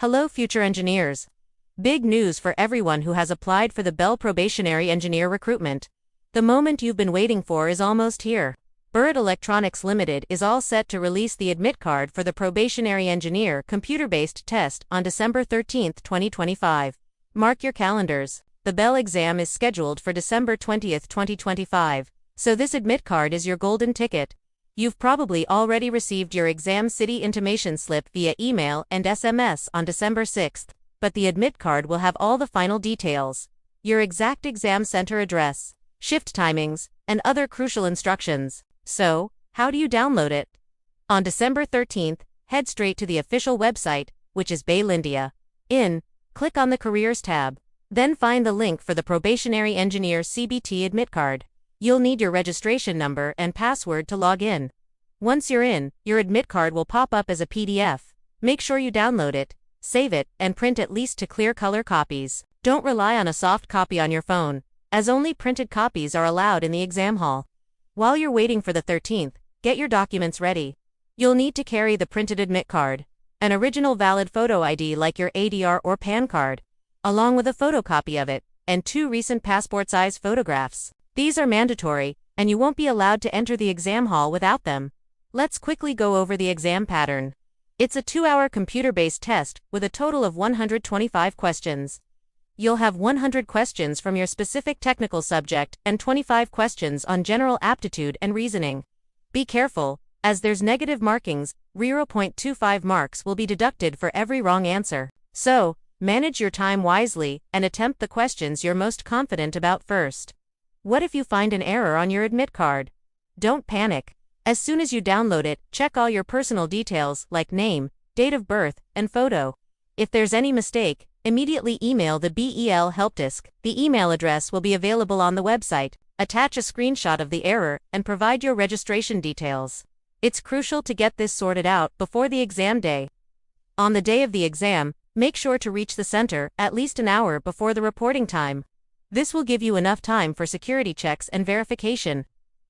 Hello, future engineers. Big news for everyone who has applied for the BEL Probationary Engineer recruitment. The moment you've been waiting for is almost here. Burrit Electronics Limited is all set to release the admit card for the Probationary Engineer computer-based test on December 13, 2025. Mark your calendars. The BEL exam is scheduled for December 20, 2025, so this admit card is your golden ticket. You've probably already received your exam city intimation slip via email and SMS on December 6th, but the admit card will have all the final details, your exact exam center address, shift timings, and other crucial instructions. So, how do you download it? On December 13th, head straight to the official website, which is BEL India. Click on the Careers tab. Then find the link for the Probationary Engineer CBT admit card. You'll need your registration number and password to log in. Once you're in, your admit card will pop up as a PDF. Make sure you download it, save it, and print at least 2 clear color copies. Don't rely on a soft copy on your phone, as only printed copies are allowed in the exam hall. While you're waiting for the 13th, get your documents ready. You'll need to carry the printed admit card, an original valid photo ID like your ADR or PAN card, along with a photocopy of it, and 2 recent passport-size photographs. These are mandatory, and you won't be allowed to enter the exam hall without them. Let's quickly go over the exam pattern. It's a 2-hour computer-based test with a total of 125 questions. You'll have 100 questions from your specific technical subject and 25 questions on general aptitude and reasoning. Be careful, as there's negative markings, 0.25 marks will be deducted for every wrong answer. So, manage your time wisely and attempt the questions you're most confident about first. What if you find an error on your admit card? Don't panic. As soon as you download it, check all your personal details like name, date of birth, and photo. If there's any mistake, immediately email the BEL helpdesk. The email address will be available on the website. Attach a screenshot of the error and provide your registration details. It's crucial to get this sorted out before the exam day. On the day of the exam, make sure to reach the center at least an hour before the reporting time. This will give you enough time for security checks and verification.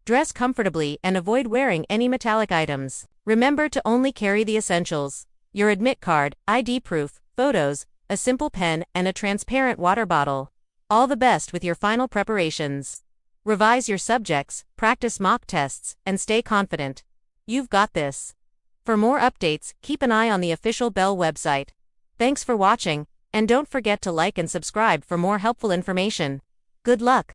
Dress comfortably and avoid wearing any metallic items. Remember to only carry the essentials: your admit card, ID proof, photos, a simple pen, and a transparent water bottle. All the best with your final preparations. Revise your subjects, practice mock tests, and stay confident. You've got this. For more updates, keep an eye on the official BEL website. Thanks for watching, and don't forget to like and subscribe for more helpful information. Good luck!